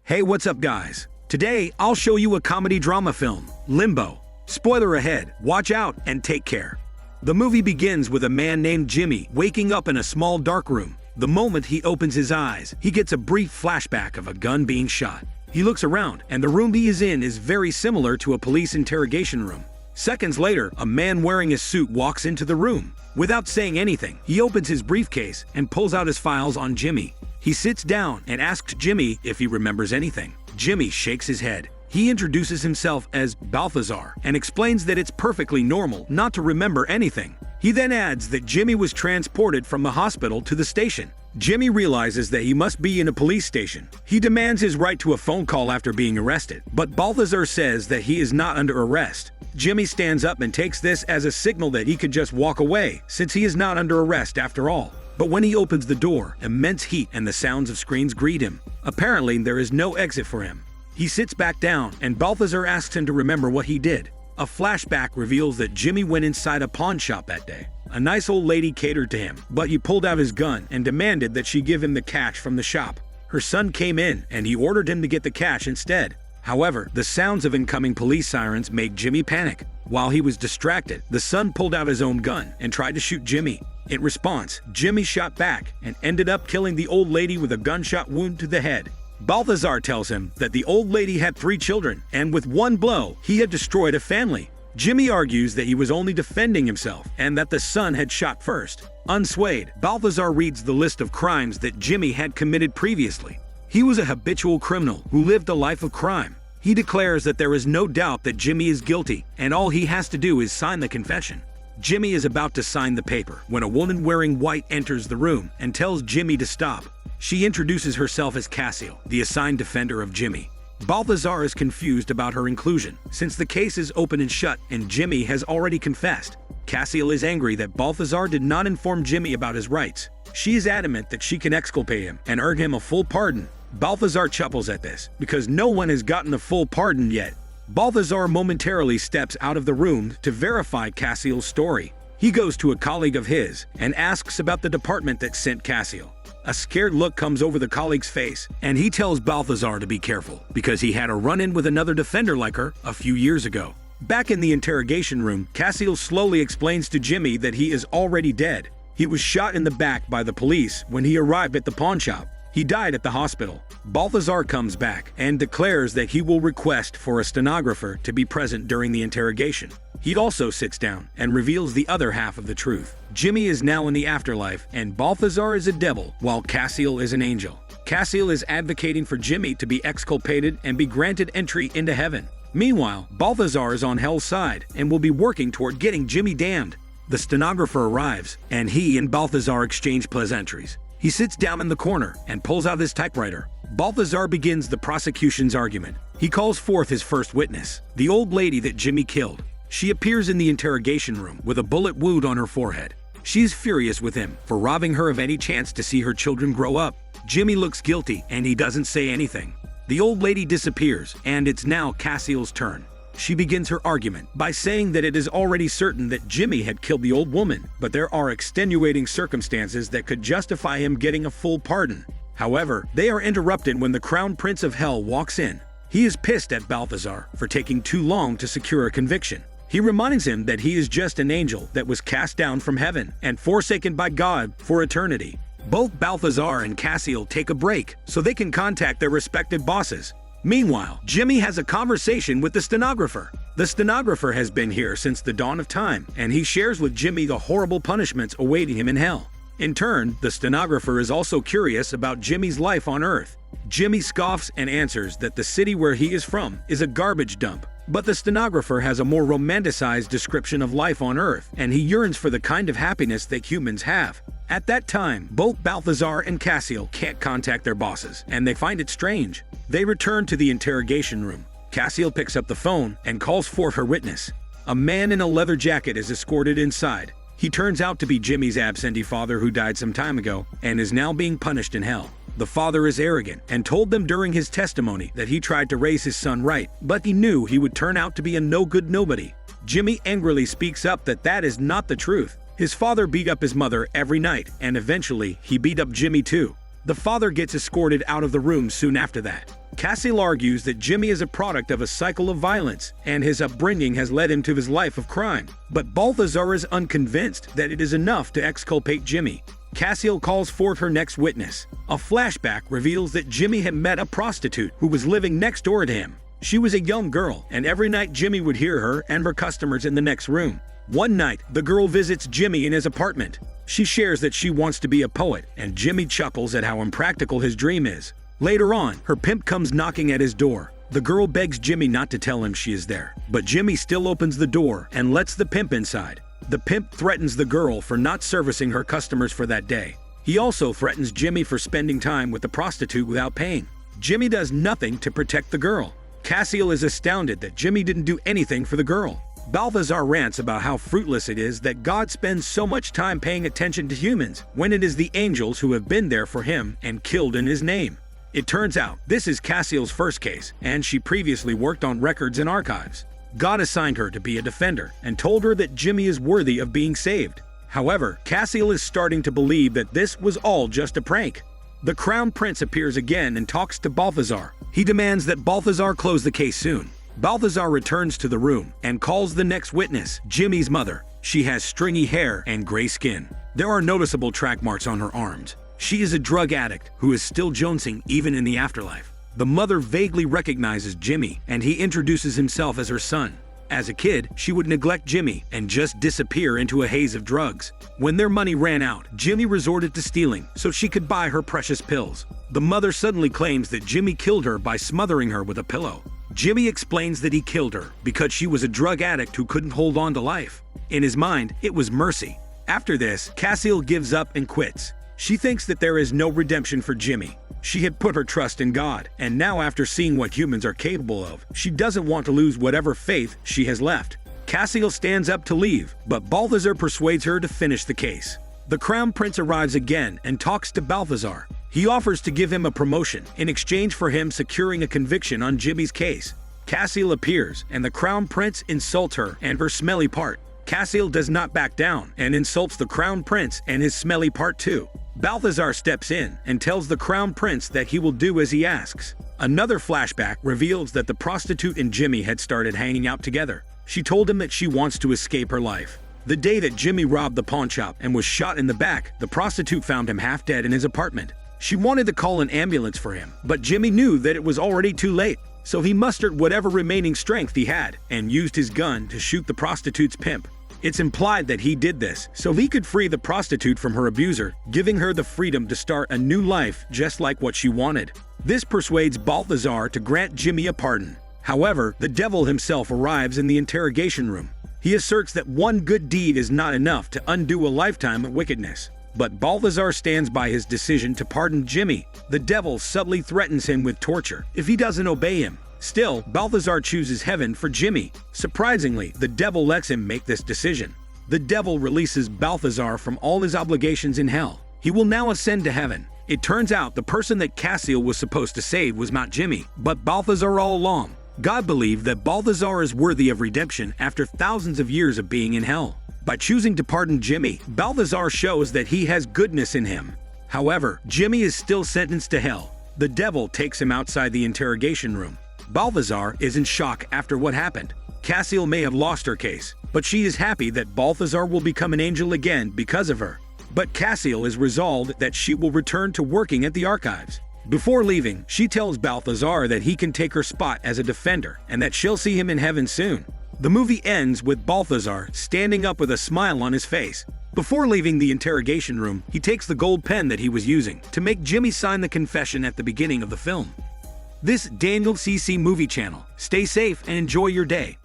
Hey, what's up guys? Today, I'll show you a comedy drama film, Limbo. Spoiler ahead, watch out and take care. The movie begins with a man named Jimmy waking up in a small dark room. The moment he opens his eyes, he gets a brief flashback of a gun being shot. He looks around, and the room he is in is very similar to a police interrogation room. Seconds later, a man wearing a suit walks into the room. Without saying anything, he opens his briefcase and pulls out his files on Jimmy. He sits down and asks Jimmy if he remembers anything. Jimmy shakes his head. He introduces himself as Balthazar and explains that it's perfectly normal not to remember anything. He then adds that Jimmy was transported from the hospital to the station. Jimmy realizes that he must be in a police station. He demands his right to a phone call after being arrested, but Balthazar says that he is not under arrest. Jimmy stands up and takes this as a signal that he could just walk away, since he is not under arrest after all. But when he opens the door, immense heat and the sounds of screams greet him. Apparently, there is no exit for him. He sits back down, and Balthazar asks him to remember what he did. A flashback reveals that Jimmy went inside a pawn shop that day. A nice old lady catered to him, but he pulled out his gun and demanded that she give him the cash from the shop. Her son came in, and he ordered him to get the cash instead. However, the sounds of incoming police sirens make Jimmy panic. While he was distracted, the son pulled out his own gun and tried to shoot Jimmy. In response, Jimmy shot back and ended up killing the old lady with a gunshot wound to the head. Balthazar tells him that the old lady had 3 children, and with one blow, he had destroyed a family. Jimmy argues that he was only defending himself and that the son had shot first. Unswayed, Balthazar reads the list of crimes that Jimmy had committed previously. He was a habitual criminal who lived a life of crime. He declares that there is no doubt that Jimmy is guilty, and all he has to do is sign the confession. Jimmy is about to sign the paper when a woman wearing white enters the room and tells Jimmy to stop. She introduces herself as Cassiel, the assigned defender of Jimmy. Balthazar is confused about her inclusion, since the case is open and shut and Jimmy has already confessed. Cassiel is angry that Balthazar did not inform Jimmy about his rights. She is adamant that she can exculpate him and earn him a full pardon. Balthazar chuckles at this, because no one has gotten a full pardon yet. Balthazar momentarily steps out of the room to verify Cassiel's story. He goes to a colleague of his and asks about the department that sent Cassiel. A scared look comes over the colleague's face, and he tells Balthazar to be careful, because he had a run-in with another defender like her a few years ago. Back in the interrogation room, Cassiel slowly explains to Jimmy that he is already dead. He was shot in the back by the police when he arrived at the pawn shop. He died at the hospital. Balthazar comes back and declares that he will request for a stenographer to be present during the interrogation. He also sits down and reveals the other half of the truth. Jimmy is now in the afterlife, and Balthazar is a devil, while Cassiel is an angel. Cassiel is advocating for Jimmy to be exculpated and be granted entry into heaven. Meanwhile, Balthazar is on hell's side and will be working toward getting Jimmy damned. The stenographer arrives, and he and Balthazar exchange pleasantries. He sits down in the corner and pulls out his typewriter. Balthazar begins the prosecution's argument. He calls forth his first witness, the old lady that Jimmy killed. She appears in the interrogation room with a bullet wound on her forehead. She is furious with him for robbing her of any chance to see her children grow up. Jimmy looks guilty and he doesn't say anything. The old lady disappears, and it's now Cassiel's turn. She begins her argument by saying that it is already certain that Jimmy had killed the old woman, but there are extenuating circumstances that could justify him getting a full pardon. However, they are interrupted when the Crown Prince of Hell walks in. He is pissed at Balthazar for taking too long to secure a conviction. He reminds him that he is just an angel that was cast down from heaven and forsaken by God for eternity. Both Balthazar and Cassiel take a break so they can contact their respective bosses. Meanwhile, Jimmy has a conversation with the stenographer. The stenographer has been here since the dawn of time, and he shares with Jimmy the horrible punishments awaiting him in hell. In turn, the stenographer is also curious about Jimmy's life on Earth. Jimmy scoffs and answers that the city where he is from is a garbage dump. But the stenographer has a more romanticized description of life on Earth, and he yearns for the kind of happiness that humans have. At that time, both Balthazar and Cassiel can't contact their bosses, and they find it strange. They return to the interrogation room. Cassiel picks up the phone and calls forth her witness. A man in a leather jacket is escorted inside. He turns out to be Jimmy's absentee father who died some time ago and is now being punished in hell. The father is arrogant and told them during his testimony that he tried to raise his son right, but he knew he would turn out to be a no-good nobody. Jimmy angrily speaks up that is not the truth. His father beat up his mother every night, and eventually he beat up Jimmy too. The father gets escorted out of the room soon after that. Cassiel argues that Jimmy is a product of a cycle of violence, and his upbringing has led him to his life of crime. But Balthazar is unconvinced that it is enough to exculpate Jimmy. Cassiel calls forth her next witness. A flashback reveals that Jimmy had met a prostitute who was living next door to him. She was a young girl, and every night Jimmy would hear her and her customers in the next room. One night, the girl visits Jimmy in his apartment. She shares that she wants to be a poet, and Jimmy chuckles at how impractical his dream is. Later on, her pimp comes knocking at his door. The girl begs Jimmy not to tell him she is there, but Jimmy still opens the door and lets the pimp inside. The pimp threatens the girl for not servicing her customers for that day. He also threatens Jimmy for spending time with the prostitute without paying. Jimmy does nothing to protect the girl. Cassiel is astounded that Jimmy didn't do anything for the girl. Balthazar rants about how fruitless it is that God spends so much time paying attention to humans when it is the angels who have been there for him and killed in his name. It turns out this is Cassiel's first case, and she previously worked on records and archives. God assigned her to be a defender and told her that Jimmy is worthy of being saved. However, Cassiel is starting to believe that this was all just a prank. The Crown Prince appears again and talks to Balthazar. He demands that Balthazar close the case soon. Balthazar returns to the room and calls the next witness, Jimmy's mother. She has stringy hair and gray skin. There are noticeable track marks on her arms. She is a drug addict who is still jonesing even in the afterlife. The mother vaguely recognizes Jimmy, and he introduces himself as her son. As a kid, she would neglect Jimmy and just disappear into a haze of drugs. When their money ran out, Jimmy resorted to stealing so she could buy her precious pills. The mother suddenly claims that Jimmy killed her by smothering her with a pillow. Jimmy explains that he killed her because she was a drug addict who couldn't hold on to life. In his mind, it was mercy. After this, Cassiel gives up and quits. She thinks that there is no redemption for Jimmy. She had put her trust in God, and now after seeing what humans are capable of, she doesn't want to lose whatever faith she has left. Cassiel stands up to leave, but Balthazar persuades her to finish the case. The Crown Prince arrives again and talks to Balthazar. He offers to give him a promotion in exchange for him securing a conviction on Jimmy's case. Cassiel appears, and the Crown Prince insults her and her smelly part. Cassiel does not back down and insults the Crown Prince and his smelly part too. Balthazar steps in and tells the Crown Prince that he will do as he asks. Another flashback reveals that the prostitute and Jimmy had started hanging out together. She told him that she wants to escape her life. The day that Jimmy robbed the pawn shop and was shot in the back, the prostitute found him half dead in his apartment. She wanted to call an ambulance for him, but Jimmy knew that it was already too late. So he mustered whatever remaining strength he had and used his gun to shoot the prostitute's pimp. It's implied that he did this so he could free the prostitute from her abuser, giving her the freedom to start a new life just like what she wanted. This persuades Balthazar to grant Jimmy a pardon. However, the devil himself arrives in the interrogation room. He asserts that one good deed is not enough to undo a lifetime of wickedness. But Balthazar stands by his decision to pardon Jimmy. The devil subtly threatens him with torture if he doesn't obey him. Still, Balthazar chooses heaven for Jimmy. Surprisingly, the devil lets him make this decision. The devil releases Balthazar from all his obligations in hell. He will now ascend to heaven. It turns out the person that Cassiel was supposed to save was not Jimmy, but Balthazar all along. God believed that Balthazar is worthy of redemption after thousands of years of being in hell. By choosing to pardon Jimmy, Balthazar shows that he has goodness in him. However, Jimmy is still sentenced to hell. The devil takes him outside the interrogation room. Balthazar is in shock after what happened. Cassiel may have lost her case, but she is happy that Balthazar will become an angel again because of her. But Cassiel is resolved that she will return to working at the archives. Before leaving, she tells Balthazar that he can take her spot as a defender and that she'll see him in heaven soon. The movie ends with Balthazar standing up with a smile on his face. Before leaving the interrogation room, he takes the gold pen that he was using to make Jimmy sign the confession at the beginning of the film. This Daniel CC Movie Channel. Stay safe and enjoy your day.